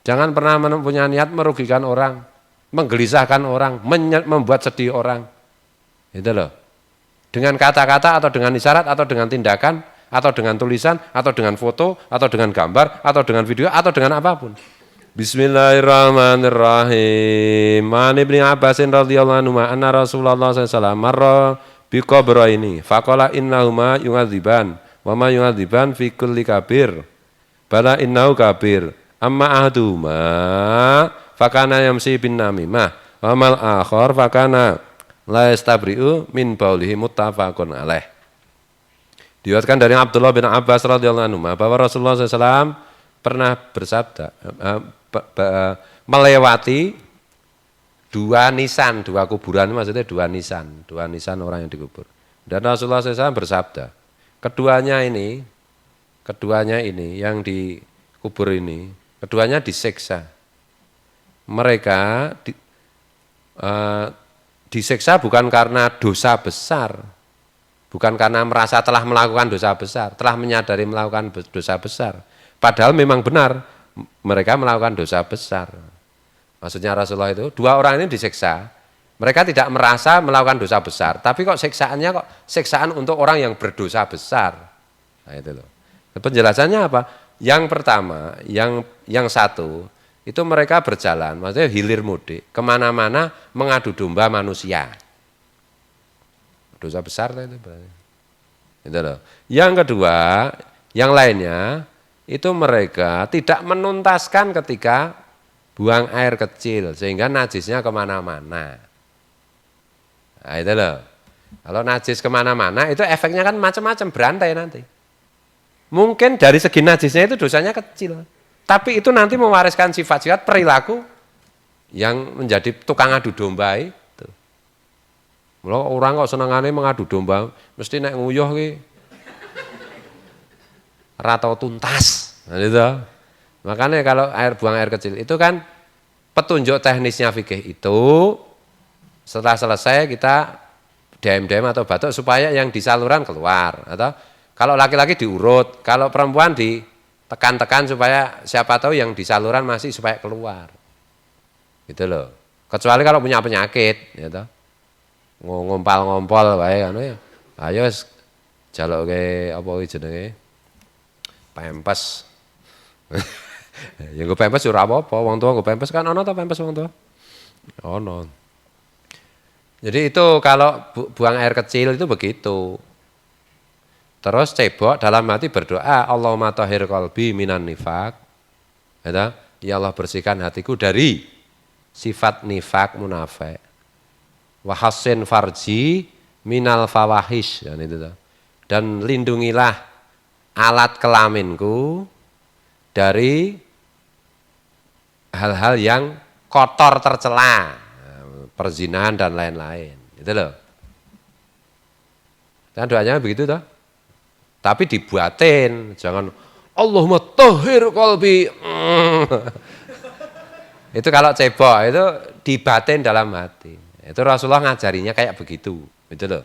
Jangan pernah punya niat merugikan orang, menggelisahkan orang, membuat sedih orang. Itu loh. Dengan kata-kata atau dengan isyarat atau dengan tindakan atau dengan tulisan atau dengan foto atau dengan gambar atau dengan video atau dengan apapun. Bismillahirrahmanirrahim. Man Ibnu Abbasin radhiyallahu anhu anna Rasulullah sallallahu alaihi wasallam marra biqabraini faqala innahuma yu'adziban wa ma yu'adziban fi kulli kabir. Bala innahu kabir. Amma ahaduhuma fakana yamsi bin namimah wa mal akhar fakana la yastabri'u min baulihi muttafaqun alaih. Diriwayatkan dari Abdullah bin Abbas radhiyallahu anhu bahwa Rasulullah SAW pernah bersabda melewati dua nisan, dua kuburan, maksudnya dua nisan orang yang dikubur. Dan Rasulullah SAW bersabda, keduanya ini yang dikubur ini, keduanya disiksa. Mereka disiksa bukan karena dosa besar, bukan karena merasa telah melakukan dosa besar, telah menyadari melakukan dosa besar. Padahal memang benar mereka melakukan dosa besar. Maksudnya Rasulullah itu, dua orang ini disiksa, mereka tidak merasa melakukan dosa besar, tapi kok siksaannya kok siksaan untuk orang yang berdosa besar. Nah itu loh. Penjelasannya apa? Yang pertama, yang satu, itu mereka berjalan, maksudnya hilir mudik, kemana-mana mengadu domba manusia. Dosa besar itu berarti. Itu loh. Yang kedua, yang lainnya, itu mereka tidak menuntaskan ketika buang air kecil, sehingga najisnya kemana-mana. Nah itu loh. Kalau najis kemana-mana, itu efeknya kan macam-macam, berantai nanti. Mungkin dari segi najisnya itu dosanya kecil. Tapi itu nanti mewariskan sifat-sifat perilaku yang menjadi tukang adu domba itu. Kalau orang kok senengannya mengadu domba, mesti naik nguyuh ki. Ratau tuntas. Nah, gitu. Makanya kalau buang air kecil itu kan petunjuk teknisnya fikih itu setelah selesai kita dem-dem atau batuk supaya yang di saluran keluar. Atau kalau laki-laki diurut, kalau perempuan tekan-tekan supaya siapa tahu yang di saluran masih supaya keluar. Gitu loh. Kecuali kalau punya penyakit, gitu. Ngompal-ngompol wae anu ya. Ayo jaloke apa jenenge? Pempes. Ya nggo pempes ora apa-apa, wong tua nggo pempes kan ana ta pempes wong tua? Ono. Jadi itu kalau buang air kecil itu begitu. Terus cebok dalam hati berdoa, Allahumma tahhir qalbi minan nifaq. Ya Allah bersihkan hatiku dari sifat nifaq munafik. Wa hassin farji minal fawahish, dan lindungilah alat kelaminku dari hal-hal yang kotor tercela, perzinahan dan lain-lain. Itu loh. Dan doanya begitu toh. Tapi dibuatin, jangan Allahumma tahhir qalbi. Itu kalau cebok itu dibatin dalam hati. Itu Rasulullah ngajarinya kayak begitu, gitu loh.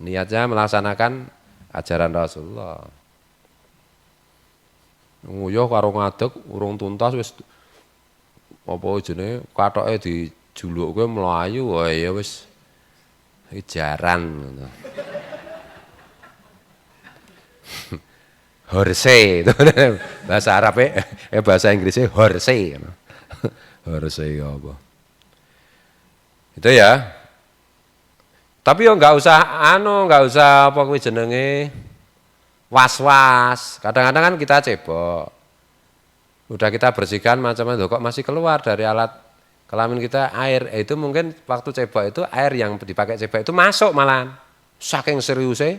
Niatnya melaksanakan ajaran Rasulullah. Nguyuh karo ngadeg urung tuntas wis apa jenenge kathoke dijulukke mlayu wae ya wis jaran ngono. Horse, bahasa Arabnya, bahasa Inggrisnya horse, horse apa? Itu ya. Tapi yo nggak usah apa kuwi jenenge was-was. Kadang-kadang kan kita cebok, udah kita bersihkan macam-macam, kok masih keluar dari alat kelamin kita air. Itu mungkin waktu cebok itu air yang dipakai cebok itu masuk malahan. Saking seriusnya,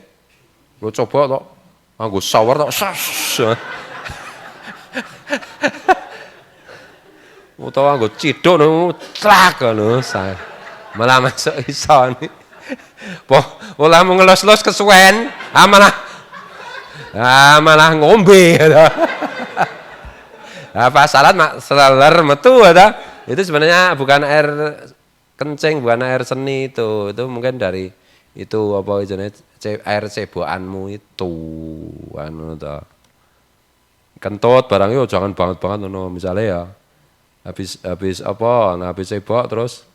lo coba kok. Anggo shower tok sas. Utawa anggo ciduk nang trak ngono saya. Malah masuk iso ni. Pola mau ngelos-los kesuwen, malah ngombe. Apa salat mak seler metu ada. Itu sebenarnya bukan air kencing, bukan air seni itu. Itu mungkin dari itu apa jenis air cebokanmu itu anu ta. kentut barang yo jangan banget-banget ngono. Misale ya habis apa? Nah, habis cebok terus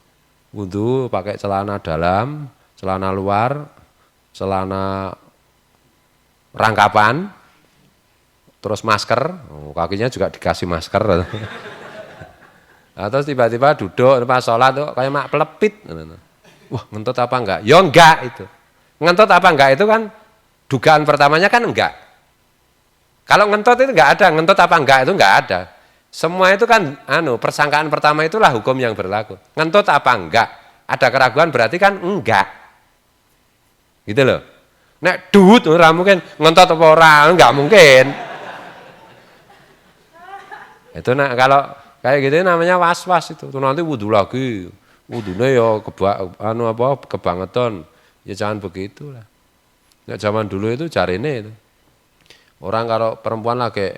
wudu pakai celana dalam, celana luar, celana rangkapan, terus masker, kakinya juga dikasih masker. Nah, terus tiba-tiba duduk pas sholat tuh kayak mak pelepit. Wah, ngentut apa enggak? Ya enggak itu. Ngentut apa enggak itu kan dugaan pertamanya kan enggak. Kalau ngentut itu enggak ada, ngentut apa enggak itu enggak ada. Semua itu kan persangkaan pertama itulah hukum yang berlaku. Ngentut apa enggak? Ada keraguan berarti kan enggak. Gitu loh. Nek duit ora mungkin ngentot apa ora, enggak mungkin. Itu kalau kayak gitu namanya was-was itu. Tuh nanti wudu lagi. Wudune ya kebangetan. Ya jangan begitulah. Nek zaman dulu itu jarine itu. Orang kalau perempuan lagi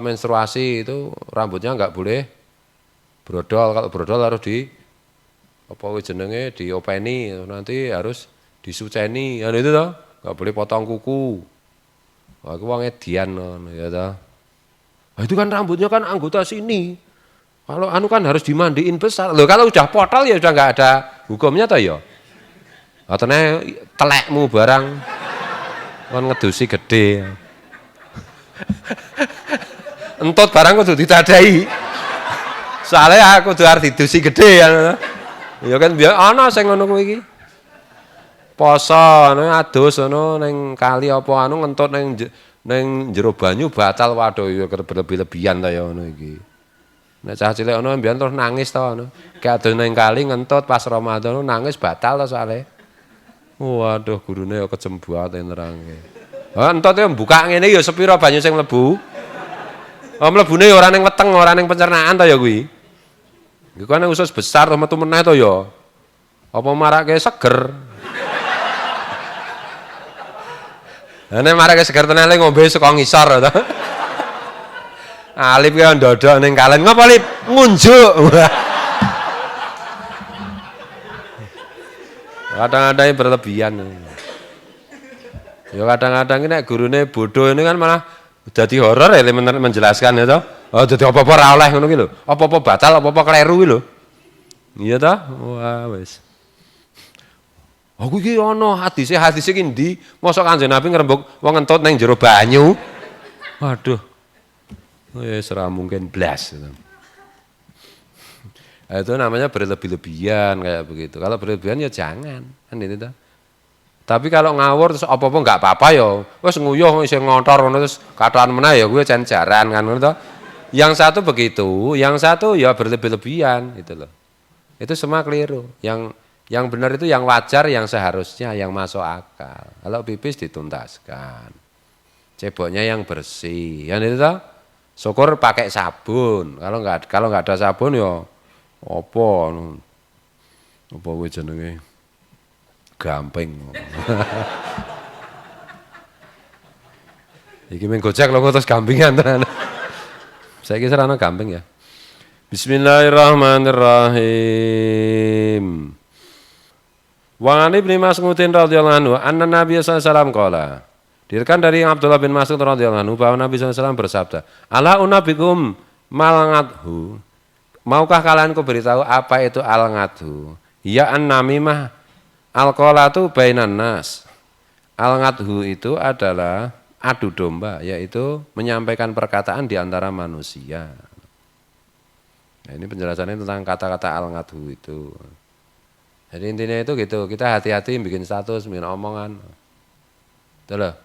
menstruasi itu rambutnya enggak boleh brodol. Kalau brodol harus jenenge diopeni, nanti harus disuceni. Ya itu toh, enggak boleh potong kuku. Wah, itu wong edian ya toh. Nah, itu kan rambutnya kan anggota sini. Kalau kan harus dimandiin besar. Loh, kalau udah potol ya udah enggak ada hukumnya toh ya. Atene telekmu barang kon ngedusi gede. Entut barang kudu ditadai. Soalnya aku kudu arep didusi gede ya. Ya kan biar ana sing ngono kuwi iki. Poso adus ning kali apa ngentut ning jero banyu batal waduh ya berlebih-lebihan ta ya ngono iki. Nek cah cilik ono mbiyen terus nangis to ngono. Gak adus ning kali ngentut pas Ramadan nangis batal to soalnya. Waduh gurune ya kecembuate nerangke. Ha entot ya buka ngene ya sepira banyu sing mlebu. Oh mlebune ya ora ning weteng, ora ning pencernaan to ya kuwi. Iku kan usus besar metu meneh to ya. Apa marake seger? Nek marake seger tenan ngombe saka ngisor to. Alip ki ndodok ning kalen. Ngopo Lip? Ngunjuk. Kadang-kadang berlebihan. Ya kadang-kadang ini nek gurune bodoh ini kan malah jadi horor ya menjelaskan ya toh. Oh jadi apa-apa ora oleh ngono ki lho. Apa-apa batal, apa-apa kleru ki lho. Iya toh? Wah wis. Aku iki ana hadise ki ndi? Mosok Kanjeng Nabi ngrembug wong ngentut ning jero banyu. Waduh. Wis ora mungkin blas gitu. Itu namanya berlebih-lebihan kayak begitu. Kalau berlebihan ya jangan. Kan itu toh. Tapi kalau ngawur terus apa-apa enggak apa-apa ya. Wis nguyuh isih ngontor ngono terus kathaan meneh ya kuwi jan jaran kan ngono to. Yang satu begitu, yang satu ya berlebih-lebihan gitu loh. Itu semua keliru. Yang benar itu yang wajar, yang seharusnya, yang masuk akal. Kalau pipis dituntaskan. Ceboknya yang bersih. Kan itu toh. Syukur pakai sabun. Kalau enggak ada sabun ya apa kuwi jenenge? Gamping. Iki men Gojek lho terus gampingan tenan. Saiki serana gamping ya. Bismillahirrahmanirrahim. Wa an Ibnu Mas'udin radhiyallahu anhu, anna Nabi sallallahu alaihi wasallam qala. Dirikan dari Abdullah bin Mas'ud radhiyallahu anhu bahwa Nabi sallallahu alaihi wasallam bersabda, "Ala unabikum malangathu." Maukah kalian ku beritahu apa itu al-ngathu? Ya an-namimah al-qalatu bainan nas. Al-ngathu itu adalah adu domba, yaitu menyampaikan perkataan di antara manusia. Nah, ini penjelasannya tentang kata-kata al-ngathu itu. Jadi intinya itu gitu, kita hati-hati bikin status, bikin omongan. Betul loh.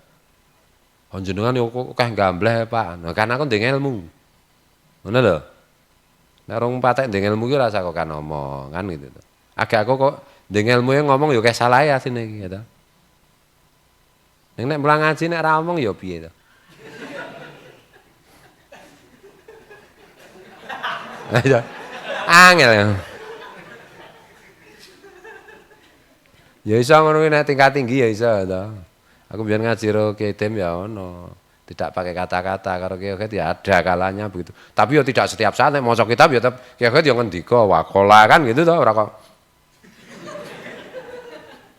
Jenengan yo kok gambleh Pak. Nah, karena aku ndek ilmu. Ngono lho. Nek rong patek ndek ilmu ki ora usah kok kan ngomong, kan gitu. Agak aku kok ndek ilmu ngomong yo kayak salah ya sini iki to. Nek mulang ngaji nek ora ngomong yo piye to. Ayo. Angel ya. Ya iso ngono nek tingkat tinggi ya iso to. Aku biar ngaji ro Kiai ya ono. Tidak pakai kata-kata karo Kiai ya ada kalanya begitu. Tapi ya tidak setiap saat nek maca kitab ya tetep Kiai ya ngendika waqala kan gitu to ora kok.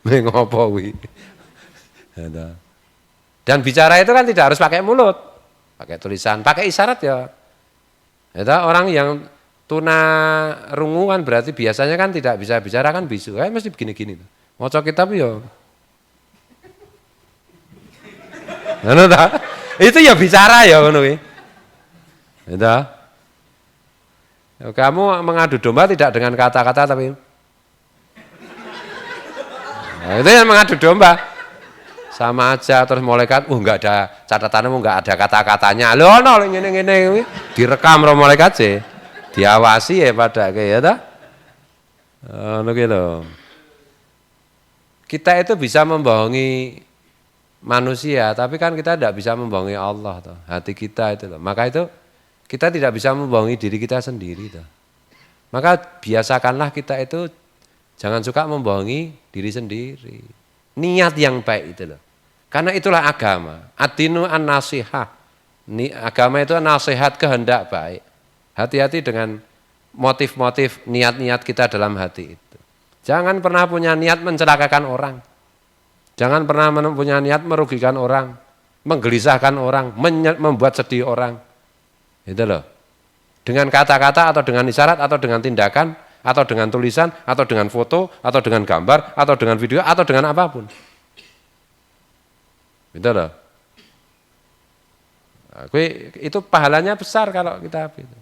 Ning ngopo kuwi. Dan bicara itu kan tidak harus pakai mulut. pakai tulisan, pakai isyarat ya. Itu orang yang tuna rungu kan berarti biasanya kan tidak bisa bicara kan bisu, mesti begini-gini. Maca kitab ya. Ngono ta? Itu ya bicara ya ngono kuwi. Itu. Kamu mengadu domba tidak dengan kata-kata tapi nah, itu yang mengadu domba. Sama aja terus malaikat, enggak ada catatanmu, enggak ada kata-katanya. Lho ono ngene-ngene direkam karo malaikat sih. Diawasi ya pada kayak ya ta. Ngono ki lho. Kita itu bisa membohongi manusia, tapi kan kita tidak bisa membohongi Allah toh. Hati kita itu loh. Maka itu kita tidak bisa membohongi diri kita sendiri toh. Maka biasakanlah kita itu jangan suka membohongi diri sendiri. Niat yang baik itu loh. Karena itulah agama. Ad-dinu an-nasihah. Agama itu nasihat kehendak baik. Hati-hati dengan motif-motif niat-niat kita dalam hati itu. Jangan pernah punya niat mencelakakan orang. Jangan pernah punya niat merugikan orang, menggelisahkan orang, membuat sedih orang. Itu loh. Dengan kata-kata atau dengan isyarat atau dengan tindakan atau dengan tulisan atau dengan foto atau dengan gambar atau dengan video atau dengan apapun. Itu loh. Nah, itu pahalanya besar kalau kita itu.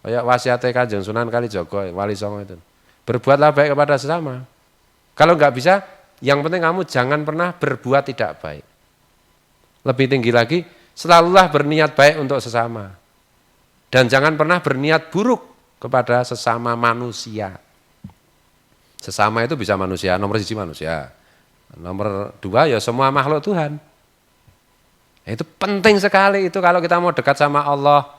Kayak wasiate Kanjeng Sunan Kalijaga, Wali Songo itu. Berbuatlah baik kepada sesama. Kalau enggak bisa, yang penting kamu jangan pernah berbuat tidak baik. Lebih tinggi lagi, selalulah berniat baik untuk sesama. Dan jangan pernah berniat buruk kepada sesama manusia. Sesama itu bisa manusia, nomor 1 manusia. Nomor 2 ya semua makhluk Tuhan. Itu penting sekali itu kalau kita mau dekat sama Allah.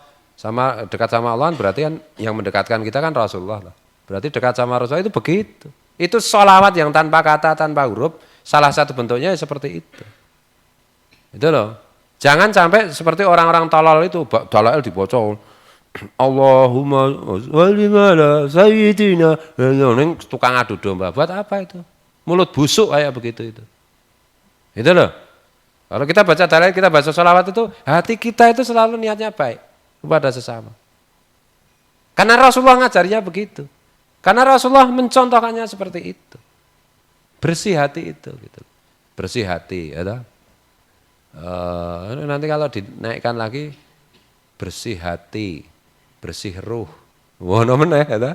Dekat sama Allah berarti kan yang mendekatkan kita kan Rasulullah. Berarti dekat sama Rasulullah itu begitu. Itu sholawat yang tanpa kata, tanpa huruf. Salah satu bentuknya seperti itu. Itu loh. Jangan sampai seperti orang-orang tolol itu. Dalail dibaca. Allahumma sholli ala sayyidina. Tukang adu domba. Buat apa itu? Mulut busuk kayak begitu itu. Itu loh. Kalau kita baca dalail, kita baca sholawat itu, hati kita itu selalu niatnya baik kepada sesama. Karena Rasulullah ngajarinya begitu. Karena Rasulullah mencontohkannya seperti itu. Bersih hati itu. Gitu. Bersih hati. Ya, nanti kalau dinaikkan lagi, bersih hati, bersih ruh. Wono meneh ya.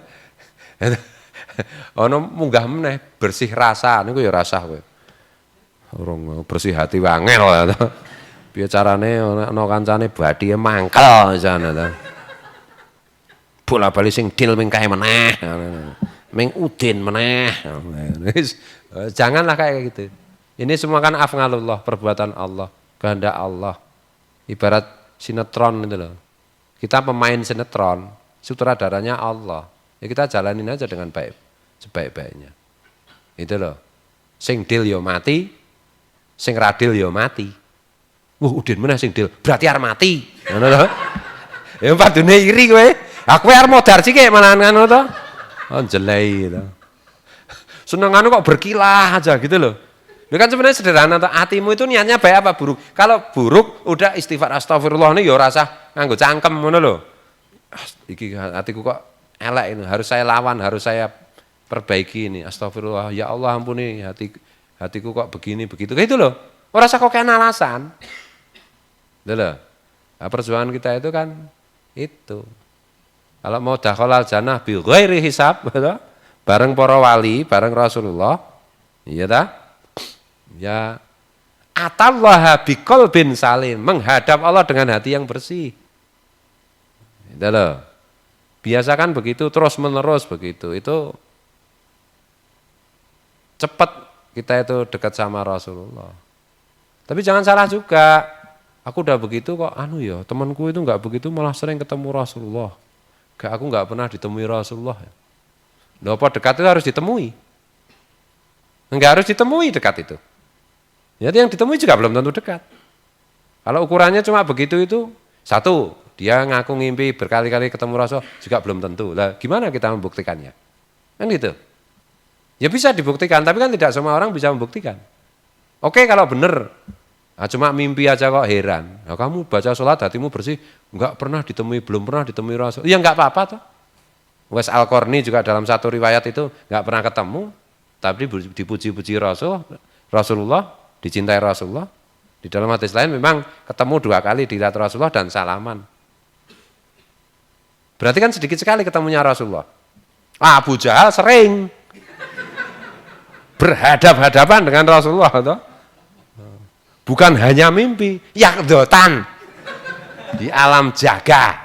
Ono munggah meneh bersih rasa niku ya rasa kowe. Urung bersih hati wangel ya to. Piye carane ana kancane badhe mangkel jane to. Bola-bali sing dil ming kae meneh. Ming udin meneh. Janganlah kayak gitu. Ini semua kan afngalullah, perbuatan Allah, kehendak Allah. Ibarat sinetron itu loh. Kita pemain sinetron, sutradaranya Allah. Ya kita jalanin aja dengan baik, sebaik-baiknya. Itu loh. Sing dil yo mati, sing radil yo mati. Udin meneh sing dil, berarti arep mati. Ngono lho. Ya padune iri kowe. Aku arep modar sithik malahan ngono to. Oh jelei to. Senengane kok berkilah aja gitu loh. Itu kan sebenarnya sederhana toh. Hatimu itu niatnya baik apa buruk? Kalau buruk udah istighfar astagfirullah ini ya rasa nganggo cangkem ngono lho. Iki hatiku kok elek ini, harus saya lawan, harus saya perbaiki ini. Astagfirullah, ya Allah ampuni hatiku kok begini begitu. Kayak itu loh. Ora usah kok kena alasan. Itu loh. Nah, perjuangan kita itu kan itu. Kalau mau dakhalal jannah bi ghairi hisab, bareng para wali, bareng Rasulullah, iya ta? Ya atallaha biqalbin salim, menghadap Allah dengan hati yang bersih. Itu loh. Biasakan begitu terus-menerus begitu. Itu cepat kita itu dekat sama Rasulullah. Tapi jangan salah juga. Aku udah begitu kok ya, temanku itu enggak begitu malah sering ketemu Rasulullah. Aku enggak pernah ditemui Rasulullah. Loh, apa dekat itu harus ditemui? Enggak harus ditemui dekat itu. Jadi yang ditemui juga belum tentu dekat. Kalau ukurannya cuma begitu itu, satu, dia ngaku ngimpi berkali-kali ketemu Rasul juga belum tentu. Lah gimana kita membuktikannya? Kan gitu. Ya bisa dibuktikan, tapi kan tidak semua orang bisa membuktikan. Oke kalau benar, Nah, cuma mimpi aja kok heran. Nah, kamu baca sholat hatimu bersih, enggak pernah ditemui, belum pernah ditemui Rasul. Ya enggak apa-apa toh. Wes Al-Qarni juga dalam satu riwayat itu enggak pernah ketemu, tapi dipuji-puji Rasulullah, dicintai Rasulullah. Di dalam hadis lain memang ketemu 2 kali dilihat Rasulullah dan salaman. Berarti kan sedikit sekali ketemunya Rasulullah. Abu Jahal sering berhadap-hadapan dengan Rasulullah toh. Bukan hanya mimpi, yakdotan di alam jaga.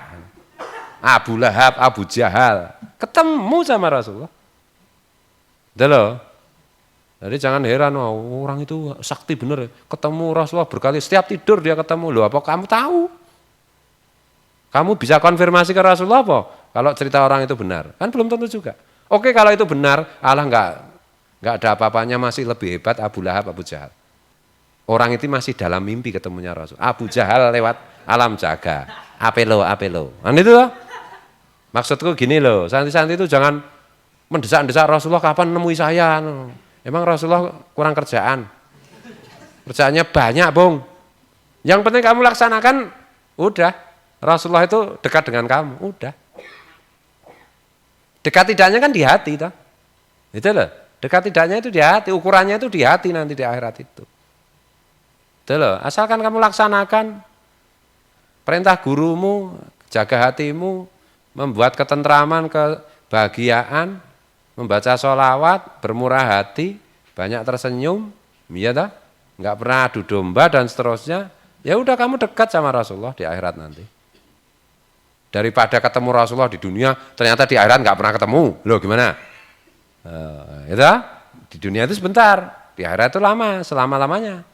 Abu Lahab, Abu Jahal ketemu sama Rasulullah. Udah loh. Jadi jangan heran, oh, orang itu sakti bener, ketemu Rasulullah berkali, setiap tidur dia ketemu. Loh, apa kamu tahu? Kamu bisa konfirmasi ke Rasulullah apa? Kalau cerita orang itu benar, kan belum tentu juga. Oke, kalau itu benar, Allah nggak ada apa-apanya, masih lebih hebat Abu Lahab, Abu Jahal. Orang itu masih dalam mimpi ketemunya Rasul. Abu Jahal lewat alam jaga. Apelo. Kan itu loh. Maksudku gini loh, santri-santri itu jangan mendesak-desak Rasulullah kapan nemui saya. Emang Rasulullah kurang kerjaan? Kerjaannya banyak, Bung. Yang penting kamu laksanakan, udah. Rasulullah itu dekat dengan kamu, udah. Dekat tidaknya kan di hati, toh. Itu loh. Dekat tidaknya itu di hati, ukurannya itu di hati nanti di akhirat itu. Itu loh. Asalkan kamu laksanakan perintah gurumu, jaga hatimu, membuat ketentraman, kebahagiaan, membaca sholawat, bermurah hati, banyak tersenyum, ya toh? Enggak pernah adu domba dan seterusnya. Ya udah kamu dekat sama Rasulullah di akhirat nanti. Daripada ketemu Rasulullah di dunia, ternyata di akhirat nggak pernah ketemu. Loh gimana? Itu di dunia itu sebentar, di akhirat itu lama, selama-lamanya.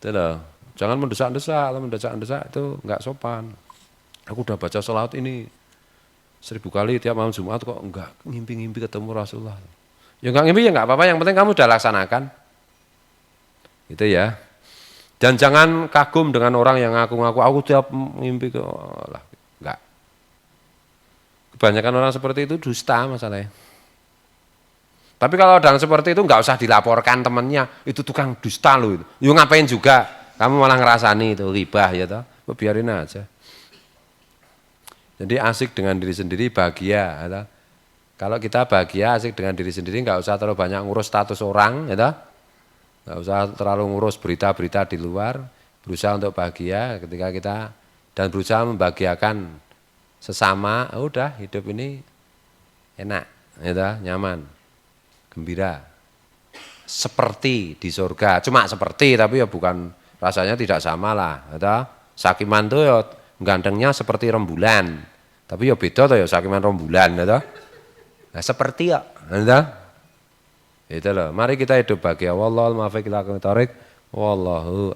Itu loh. Jangan mendesak itu nggak sopan. Aku udah baca sholat ini 1000 kali tiap malam Jumat kok enggak ngimpi-ngimpi ketemu Rasulullah. Ya enggak ngimpi ya enggak apa-apa, yang penting kamu udah laksanakan. Itu ya. Dan jangan kagum dengan orang yang ngaku-ngaku aku tiap ngimpi ke Allah. Enggak. Kebanyakan orang seperti itu dusta masalahnya. Tapi kalau orang seperti itu enggak usah dilaporkan temannya, itu tukang dusta loh itu. Ya ngapain juga, kamu malah ngerasani itu ghibah ya toh. Biarin aja. Jadi asik dengan diri sendiri, bahagia. Ya. Kalau kita bahagia, asik dengan diri sendiri, nggak usah terlalu banyak ngurus status orang, ya. Nggak usah terlalu ngurus berita-berita di luar. Berusaha untuk bahagia ketika kita dan berusaha membahagiakan sesama. Udah hidup ini enak, ya, nyaman, gembira. Seperti di surga, cuma seperti tapi ya bukan rasanya tidak sama lah. Ya. Sakiman tuh ya gantengnya seperti rembulan, tapi ya beda tuh ya sakiman rembulan, ya. Nah seperti ya, itu loh. Mari kita hidup bahagia. Wallahul muwaffiq ila aqwamit thoriq. Wallahu